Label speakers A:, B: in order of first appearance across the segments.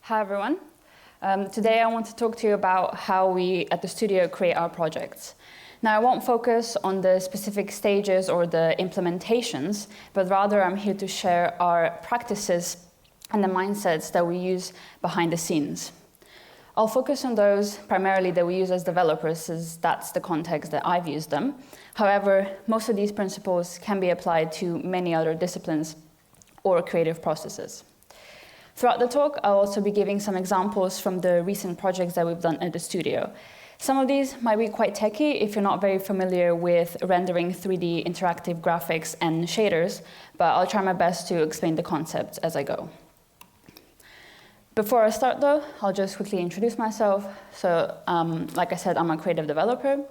A: Hi everyone. Today I want to talk to you about how we at the studio create our projects. Now I won't focus on the specific stages or the implementations, but rather I'm here to share our practices and the mindsets that we use behind the scenes. I'll focus on those primarily that we use as developers, as that's the context that I've used them. However, most of these principles can be applied to many other disciplines or creative processes. Throughout the talk, I'll also be giving some examples from the recent projects that we've done at the studio. Some of these might be quite techy if you're not very familiar with rendering 3D interactive graphics and shaders, but I'll try my best to explain the concepts as I go. Before I start though, I'll just quickly introduce myself. So, like I said, I'm a creative developer,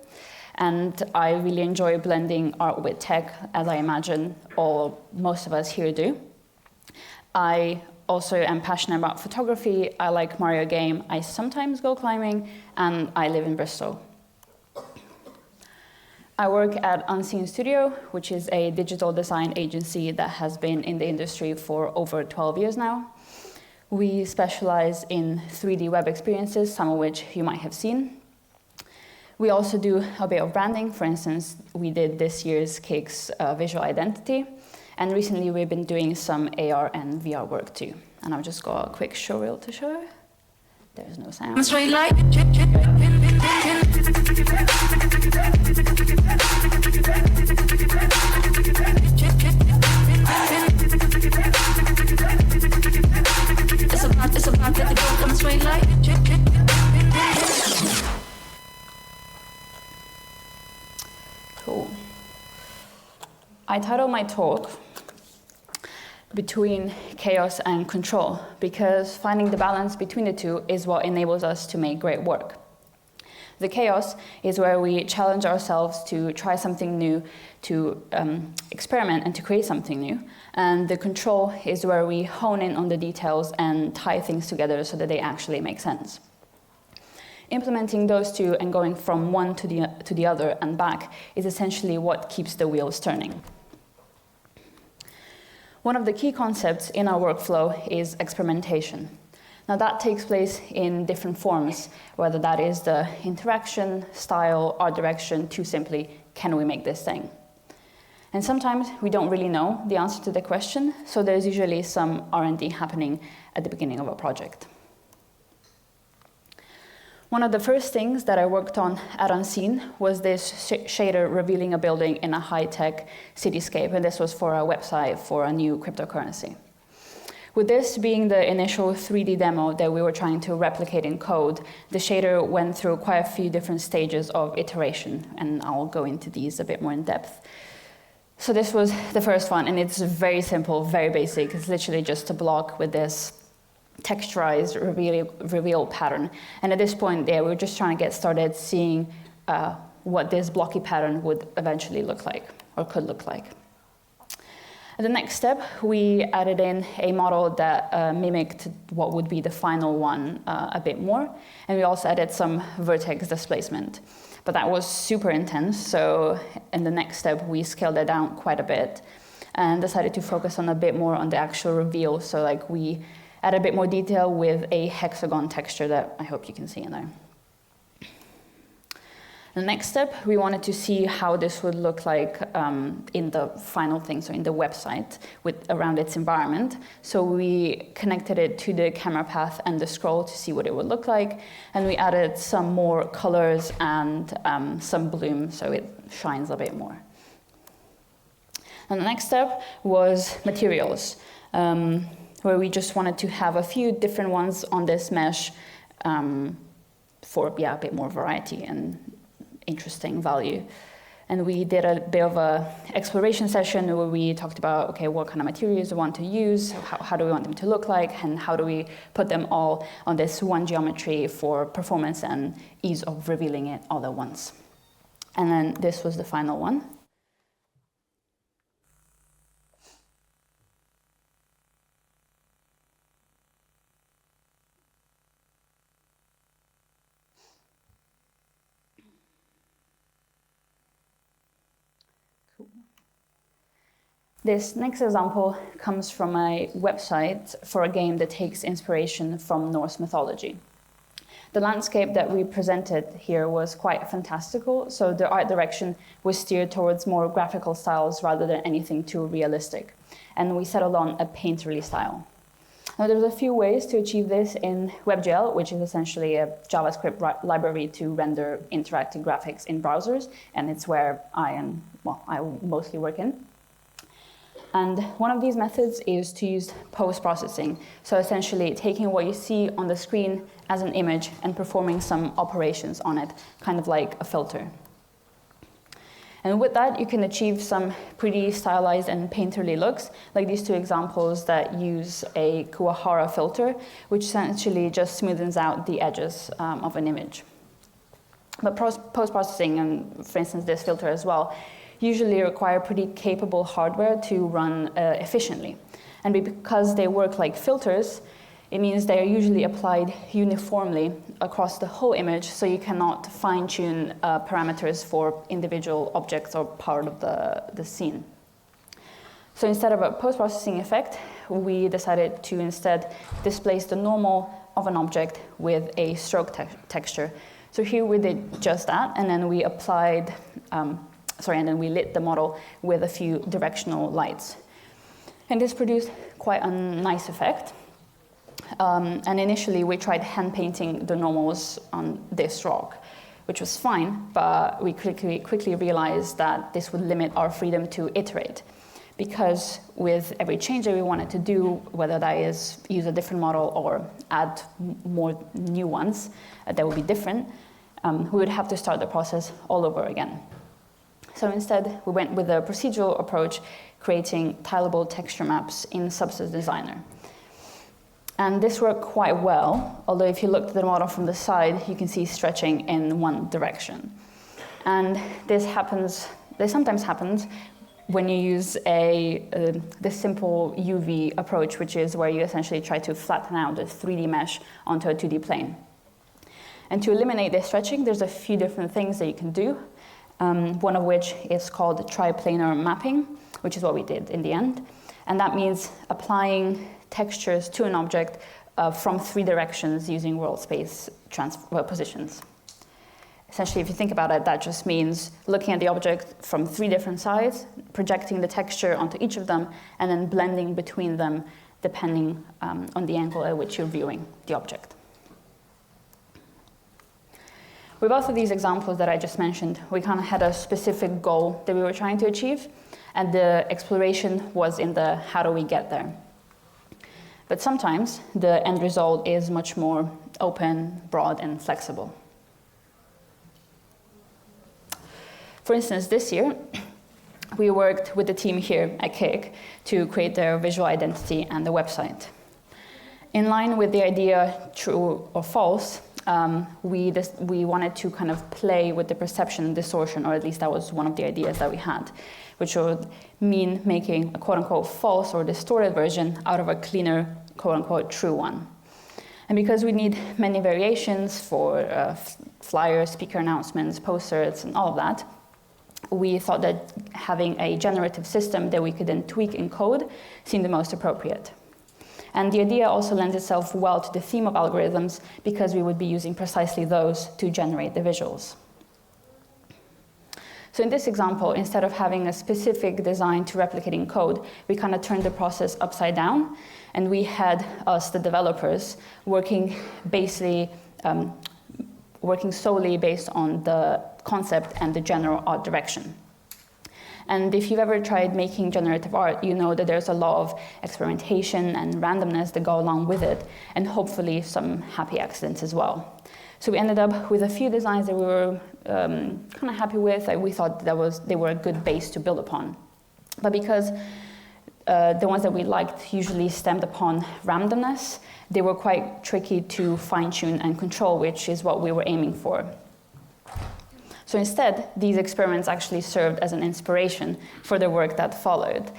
A: and I really enjoy blending art with tech, as I imagine most of us here do. I also am passionate about photography. I like Mario game. I sometimes go climbing, and I live in Bristol. I work at Unseen Studio, which is a digital design agency that has been in the industry for over 12 years now. We specialize in 3D web experiences, some of which you might have seen. We also do a bit of branding. For instance, we did this year's KIKK's visual identity. And recently we've been doing some AR and VR work too. And I've just got a quick show reel to show. There's no sound.
B: It's about that the girl comes straight like.
A: Cool. I titled my talk Between Chaos and Control, because finding the balance between the two is what enables us to make great work. The chaos is where we challenge ourselves to try something new, to experiment and to create something new. And the control is where we hone in on the details and tie things together so that they actually make sense. Implementing those two and going from one to the other and back is essentially what keeps the wheels turning. One of the key concepts in our workflow is experimentation. Now that takes place in different forms, whether that is the interaction, style, art direction, to simply, can we make this thing? And sometimes we don't really know the answer to the question, so there's usually some R&D happening at the beginning of a project. One of the first things that I worked on at Unseen was this shader revealing a building in a high-tech cityscape, and this was for a website for a new cryptocurrency. With this being the initial 3D demo that we were trying to replicate in code, the shader went through quite a few different stages of iteration, and I'll go into these a bit more in depth. So this was the first one, and it's very simple, very basic. It's literally just a block with this texturized reveal pattern. And at this point, we were just trying to get started seeing what this blocky pattern would eventually look like, or could look like. At the next step, we added in a model that mimicked what would be the final one a bit more. And we also added some vertex displacement. But that was super intense, so in the next step, we scaled it down quite a bit and decided to focus on a bit more on the actual reveal. So like we add a bit more detail with a hexagon texture that I hope you can see in there. The next step, we wanted to see how this would look like in the final thing, so in the website around its environment. So we connected it to the camera path and the scroll to see what it would look like. And we added some more colors and some bloom so it shines a bit more. And the next step was materials, where we just wanted to have a few different ones on this mesh for a bit more variety and interesting value. And we did a bit of a exploration session where we talked about, okay, what kind of materials we want to use, how do we want them to look like, and how do we put them all on this one geometry for performance and ease of revealing it all at once. And then this was the final one. This next example comes from a website for a game that takes inspiration from Norse mythology. The landscape that we presented here was quite fantastical, so the art direction was steered towards more graphical styles rather than anything too realistic. And we settled on a painterly style. Now, there's a few ways to achieve this in WebGL, which is essentially a JavaScript library to render interactive graphics in browsers, and it's where I mostly work in. And one of these methods is to use post-processing. So essentially taking what you see on the screen as an image and performing some operations on it, kind of like a filter. And with that, you can achieve some pretty stylized and painterly looks, like these two examples that use a Kuwahara filter, which essentially just smoothens out the edges of an image. But post-processing, and for instance this filter as well, usually require pretty capable hardware to run efficiently. And because they work like filters, it means they are usually applied uniformly across the whole image, so you cannot fine-tune parameters for individual objects or part of the scene. So instead of a post-processing effect, we decided to instead displace the normal of an object with a stroke texture. So here we did just that, and then we applied and then we lit the model with a few directional lights. And this produced quite a nice effect. And initially we tried hand painting the normals on this rock, which was fine, but we quickly realized that this would limit our freedom to iterate. Because with every change that we wanted to do, whether that is use a different model or add more new ones that would be different, we would have to start the process all over again. So instead, we went with a procedural approach, creating tileable texture maps in Substance Designer. And this worked quite well, although if you look at the model from the side, you can see stretching in one direction. And this sometimes happens when you use the simple UV approach, which is where you essentially try to flatten out the 3D mesh onto a 2D plane. And to eliminate this stretching, there's a few different things that you can do. One of which is called triplanar mapping, which is what we did in the end. And that means applying textures to an object from 3 directions using world space positions. Essentially, if you think about it, that just means looking at the object from 3 different sides, projecting the texture onto each of them, and then blending between them depending on the angle at which you're viewing the object. With both of these examples that I just mentioned, we kind of had a specific goal that we were trying to achieve, and the exploration was in the how do we get there. But sometimes the end result is much more open, broad, and flexible. For instance, this year, we worked with the team here at KIKK to create their visual identity and the website. In line with the idea true or false, we wanted to kind of play with the perception distortion, or at least that was one of the ideas that we had, which would mean making a quote-unquote false or distorted version out of a cleaner quote-unquote true one. And because we need many variations for flyers, speaker announcements, posters, and all of that, we thought that having a generative system that we could then tweak in code seemed the most appropriate. And the idea also lends itself well to the theme of algorithms because we would be using precisely those to generate the visuals. So in this example, instead of having a specific design to replicate in code, we kind of turned the process upside down, and we had us, the developers, working solely based on the concept and the general art direction. And if you've ever tried making generative art, you know that there's a lot of experimentation and randomness that go along with it, and hopefully some happy accidents as well. So we ended up with a few designs that we were kind of happy with. We thought they were a good base to build upon. But because the ones that we liked usually stemmed upon randomness, they were quite tricky to fine-tune and control, which is what we were aiming for. So instead, these experiments actually served as an inspiration for the work that followed.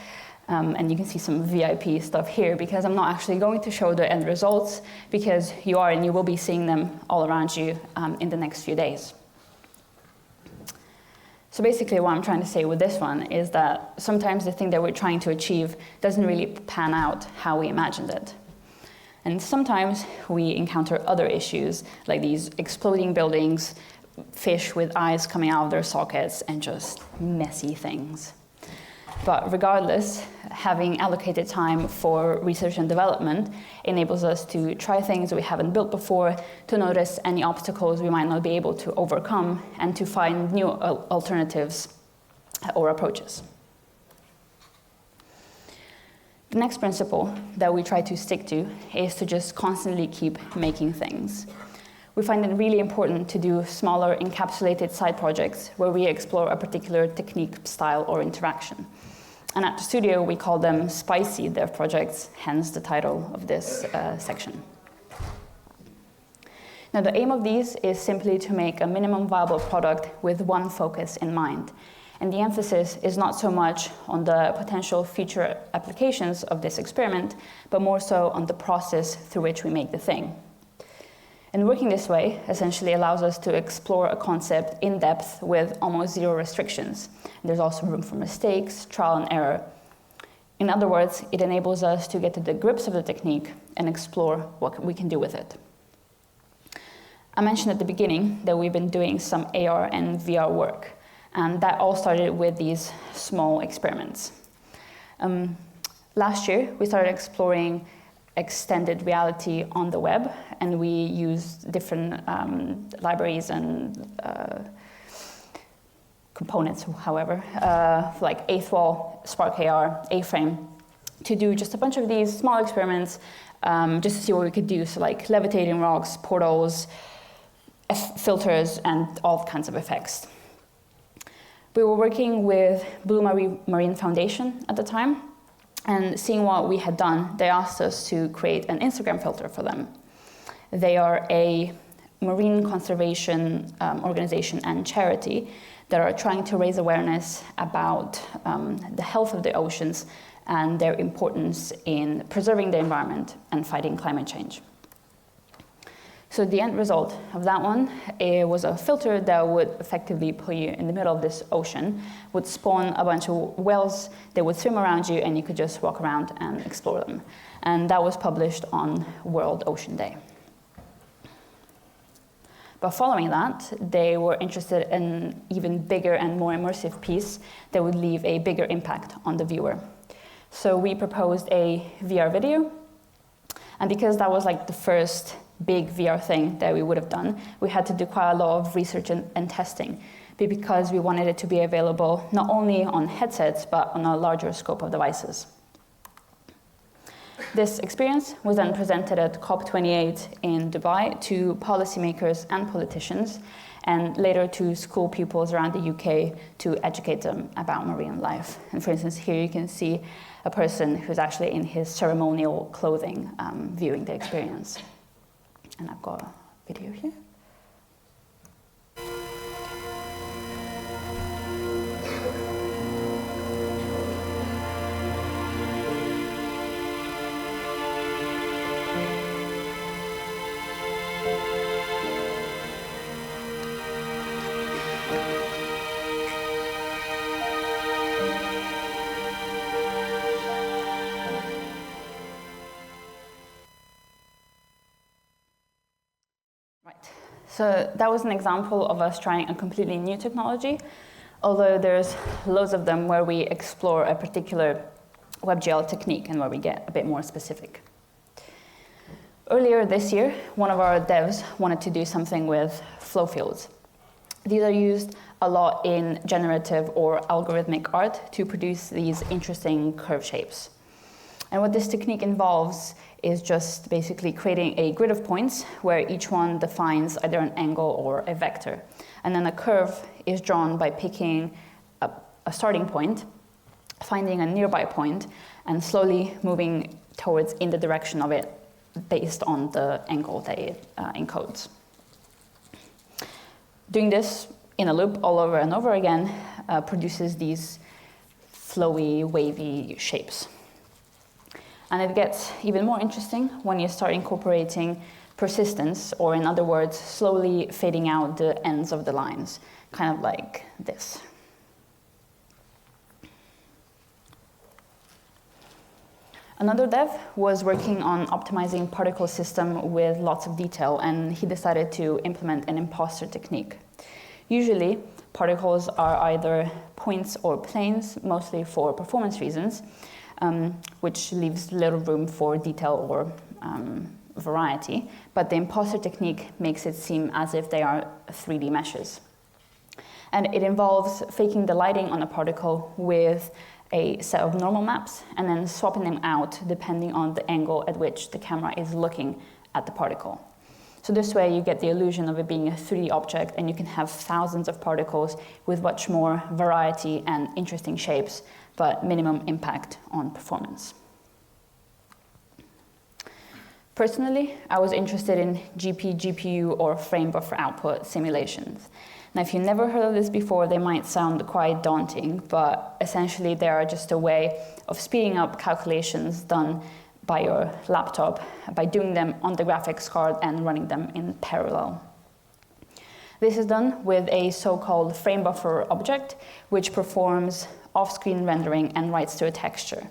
A: And you can see some VIP stuff here, because I'm not actually going to show the end results, because you will be seeing them all around you in the next few days. So basically what I'm trying to say with this one is that sometimes the thing that we're trying to achieve doesn't really pan out how we imagined it. And sometimes we encounter other issues, like these exploding buildings, fish with eyes coming out of their sockets, and just messy things. But regardless, having allocated time for research and development enables us to try things we haven't built before, to notice any obstacles we might not be able to overcome, and to find new alternatives or approaches. The next principle that we try to stick to is to just constantly keep making things. We find it really important to do smaller encapsulated side projects where we explore a particular technique, style, or interaction. And at the studio, we call them spicy dev projects, hence the title of this section. Now, the aim of these is simply to make a minimum viable product with one focus in mind. And the emphasis is not so much on the potential future applications of this experiment, but more so on the process through which we make the thing. And working this way essentially allows us to explore a concept in depth with almost zero restrictions. And there's also room for mistakes, trial and error. In other words, it enables us to get to the grips of the technique and explore what we can do with it. I mentioned at the beginning that we've been doing some AR and VR work, and that all started with these small experiments. Last year, we started exploring extended reality on the web, and we used different libraries and components, however, like Eighth Wall, Spark AR, A-Frame, to do just a bunch of these small experiments just to see what we could do. So like levitating rocks, portals, filters, and all kinds of effects. We were working with Blue Marine Foundation at the time, and seeing what we had done, they asked us to create an Instagram filter for them. They are a marine conservation organization and charity that are trying to raise awareness about the health of the oceans and their importance in preserving the environment and fighting climate change. So the end result of that one, it was a filter that would effectively put you in the middle of this ocean, would spawn a bunch of whales, they would swim around you, and you could just walk around and explore them. And that was published on World Ocean Day. But following that, they were interested in an even bigger and more immersive piece that would leave a bigger impact on the viewer. So we proposed a VR video, and because that was like the first big VR thing that we would have done, we had to do quite a lot of research and testing, because we wanted it to be available not only on headsets, but on a larger scope of devices. This experience was then presented at COP28 in Dubai to policymakers and politicians, and later to school pupils around the UK to educate them about marine life. And for instance, here you can see a person who's actually in his ceremonial clothing viewing the experience. And I've got a video here. So that was an example of us trying a completely new technology, although there's loads of them where we explore a particular WebGL technique and where we get a bit more specific. Earlier this year, one of our devs wanted to do something with flow fields. These are used a lot in generative or algorithmic art to produce these interesting curve shapes. And what this technique involves is just basically creating a grid of points where each one defines either an angle or a vector. And then a curve is drawn by picking a starting point, finding a nearby point, and slowly moving towards in the direction of it based on the angle that it encodes. Doing this in a loop all over and over again produces these flowy, wavy shapes. And it gets even more interesting when you start incorporating persistence, or in other words, slowly fading out the ends of the lines, kind of like this. Another dev was working on optimizing particle system with lots of detail, and he decided to implement an imposter technique. Usually, particles are either points or planes, mostly for performance reasons, which leaves little room for detail or variety, but the imposter technique makes it seem as if they are 3D meshes. And it involves faking the lighting on a particle with a set of normal maps and then swapping them out depending on the angle at which the camera is looking at the particle. So this way you get the illusion of it being a 3D object, and you can have thousands of particles with much more variety and interesting shapes, but minimum impact on performance. Personally, I was interested in GPU or frame buffer output simulations. Now, if you've never heard of this before, they might sound quite daunting, but essentially they are just a way of speeding up calculations done by your laptop by doing them on the graphics card and running them in parallel. This is done with a so-called frame buffer object, which performs off-screen rendering and writes to a texture.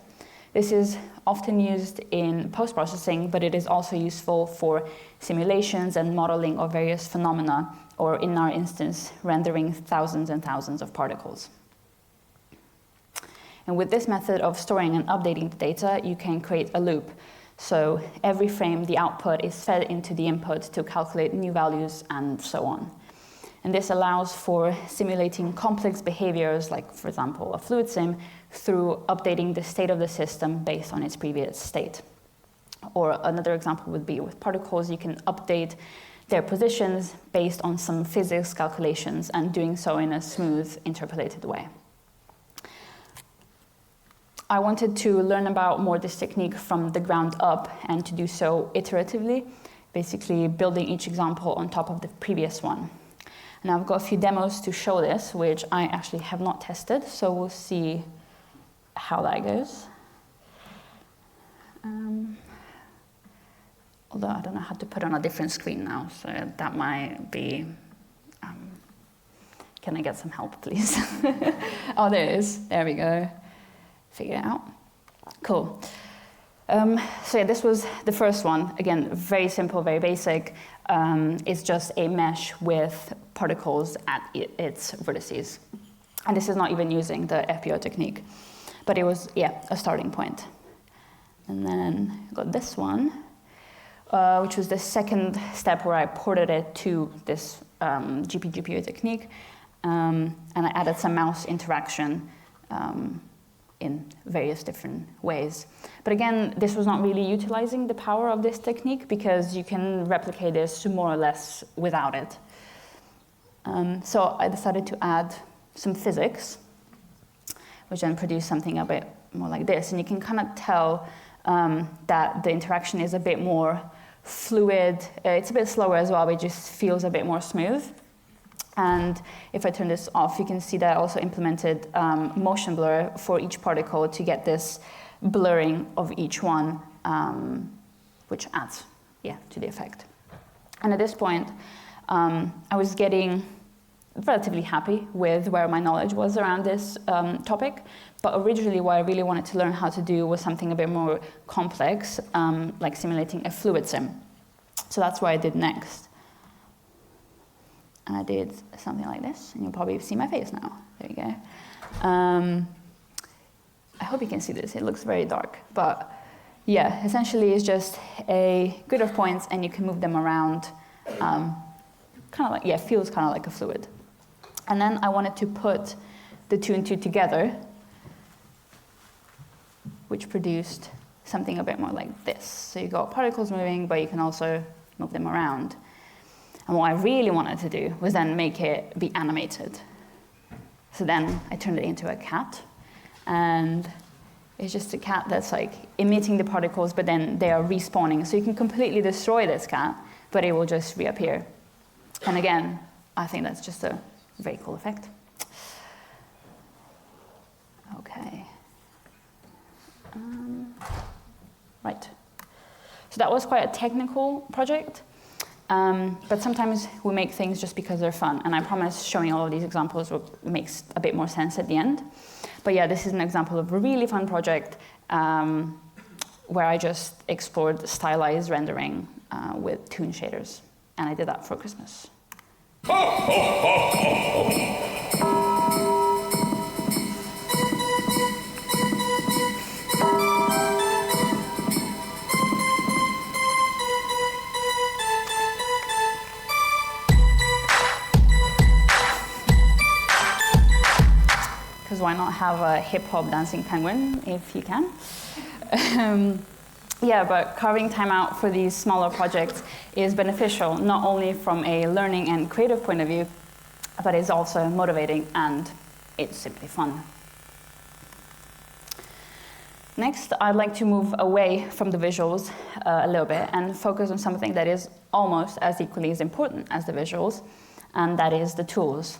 A: This is often used in post-processing, but it is also useful for simulations and modeling of various phenomena, or in our instance, rendering thousands and thousands of particles. And with this method of storing and updating the data, you can create a loop. So every frame, the output is fed into the input to calculate new values and so on. And this allows for simulating complex behaviors, like, for example, a fluid sim, through updating the state of the system based on its previous state. Or another example would be with particles, you can update their positions based on some physics calculations, and doing so in a smooth, interpolated way. I wanted to learn about more this technique from the ground up, and to do so iteratively, basically building each example on top of the previous one. And I've got a few demos to show this, which I actually have not tested, so we'll see how that goes. Although I don't know how to put on a different screen now, so that might be... can I get some help, please? Oh, there it is. There we go. Figure it out. Cool. So yeah, this was the first one. Again, very simple, very basic. It's just a mesh with particles at its vertices. And this is not even using the FBO technique. But it was, yeah, a starting point. And then I got this one, which was the second step where I ported it to this GPU technique. And I added some mouse interaction in various different ways. But again, this was not really utilizing the power of this technique, because you can replicate this more or less without it. So I decided to add some physics, which then produced something a bit more like this. And you can kind of tell that the interaction is a bit more fluid. It's a bit slower as well, but it just feels a bit more smooth. And if I turn this off, you can see that I also implemented motion blur for each particle to get this blurring of each one, which adds, to the effect. And at this point, I was getting relatively happy with where my knowledge was around this topic. But originally, what I really wanted to learn how to do was something a bit more complex, like simulating a fluid sim. So that's what I did next. And I did something like this, and you'll probably see my face now. There you go. I hope you can see this. It looks very dark. But yeah, essentially it's just a grid of points, and you can move them around. Kind of like, feels kind of like a fluid. And then I wanted to put the two and two together, which produced something a bit more like this. So you got particles moving, but you can also move them around. And what I really wanted to do was then make it be animated. So then I turned it into a cat, and it's just a cat that's like emitting the particles, but then they are respawning. So you can completely destroy this cat, but it will just reappear. And again, I think that's just a very cool effect. Okay. Right. So that was quite a technical project. But sometimes we make things just because they're fun, and I promise showing all of these examples makes a bit more sense at the end. But yeah, this is an example of a really fun project where I just explored stylized rendering with toon shaders. And I did that for Christmas. Because why not have a hip-hop dancing penguin if you can? Yeah, but carving time out for these smaller projects is beneficial, not only from a learning and creative point of view, but it's also motivating and it's simply fun. Next, I'd like to move away from the visuals a little bit and focus on something that is almost as equally as important as the visuals, and that is the tools.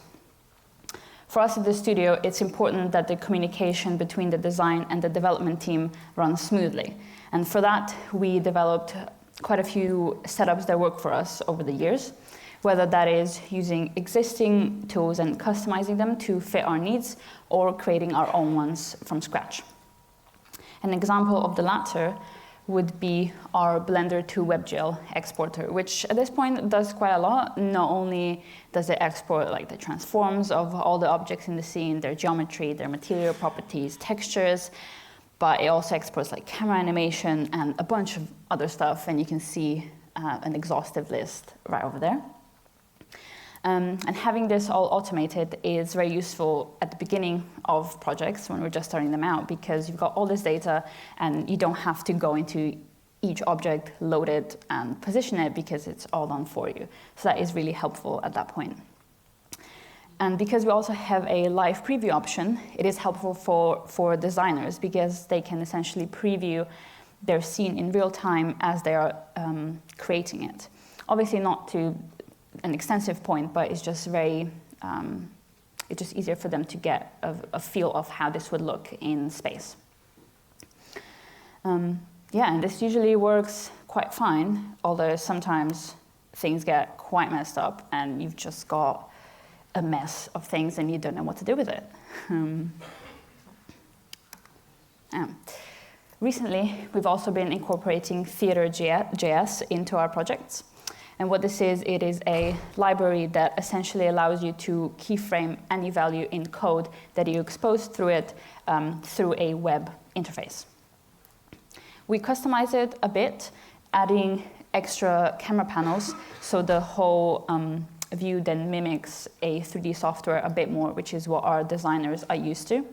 A: For us at the studio, it's important that the communication between the design and the development team runs smoothly. And for that, we developed quite a few setups that work for us over the years, whether that is using existing tools and customizing them to fit our needs or creating our own ones from scratch. An example of the latter would be our Blender to WebGL exporter, which at this point does quite a lot. Not only does it export like the transforms of all the objects in the scene, their geometry, their material properties, textures, but it also exports like camera animation and a bunch of other stuff, and you can see an exhaustive list right over there. And having this all automated is very useful at the beginning of projects when we're just starting them out, because you've got all this data and you don't have to go into each object, load it, and position it because it's all done for you. So that is really helpful at that point. And because we also have a live preview option, it is helpful for designers because they can essentially preview their scene in real time as they are creating it. Obviously not to an extensive point, but it's just very, it's just easier for them to get a feel of how this would look in space. Yeah, and this usually works quite fine, although sometimes things get quite messed up and you've just got a mess of things and you don't know what to do with it. Yeah. Recently, we've also been incorporating Theater.js into our projects. And what this is, it is a library that essentially allows you to keyframe any value in code that you expose through it through a web interface. We customize it a bit, adding extra camera panels, so the whole view then mimics a 3D software a bit more, which is what our designers are used to.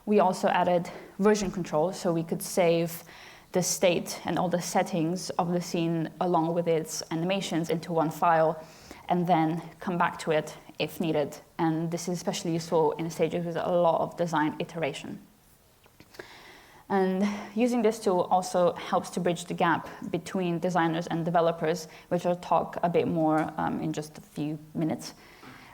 A: We also added version control, so we could save the state and all the settings of the scene along with its animations into one file and then come back to it if needed. And this is especially useful in stages with a lot of design iteration. And using this tool also helps to bridge the gap between designers and developers, which I'll talk a bit more in just a few minutes,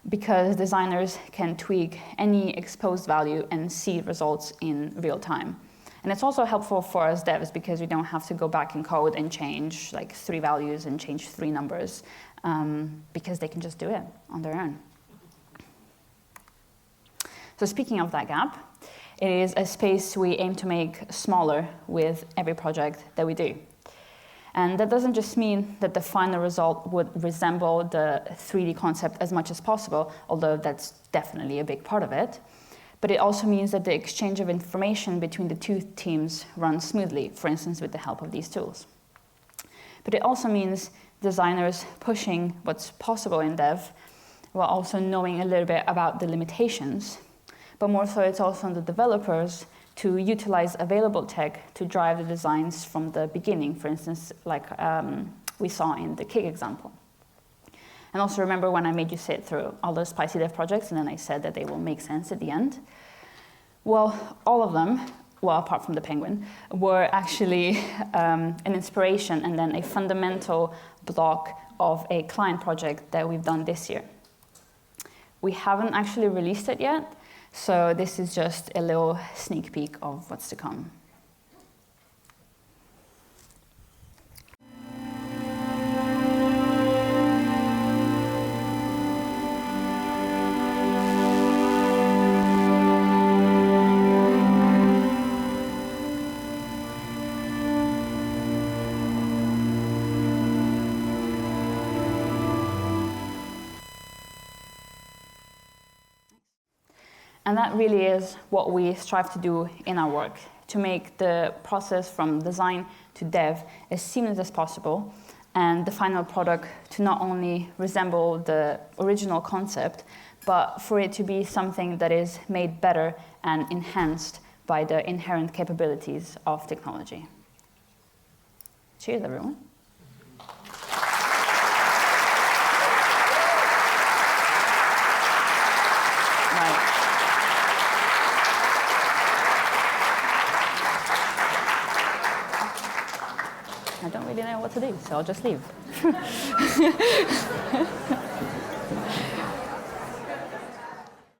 A: because designers can tweak any exposed value and see results in real time. And it's also helpful for us devs because we don't have to go back in code and change like 3 values and change 3 numbers because they can just do it on their own. So speaking of that gap, it is a space we aim to make smaller with every project that we do. And that doesn't just mean that the final result would resemble the 3D concept as much as possible, although that's definitely a big part of it. But it also means that the exchange of information between the two teams runs smoothly, for instance, with the help of these tools. But it also means designers pushing what's possible in dev while also knowing a little bit about the limitations. But more so, it's also on the developers to utilize available tech to drive the designs from the beginning, for instance, like we saw in the KIKK example. And also remember when I made you sit through all those spicy dev projects and then I said that they will make sense at the end? Well, all of them, well, apart from the penguin, were actually an inspiration and then a fundamental block of a client project that we've done this year. We haven't actually released it yet, so this is just a little sneak peek of what's to come. And that really is what we strive to do in our work, to make the process from design to dev as seamless as possible, and the final product to not only resemble the original concept, but for it to be something that is made better and enhanced by the inherent capabilities of technology. Cheers, everyone. Right. I don't really know what to do, so I'll just leave.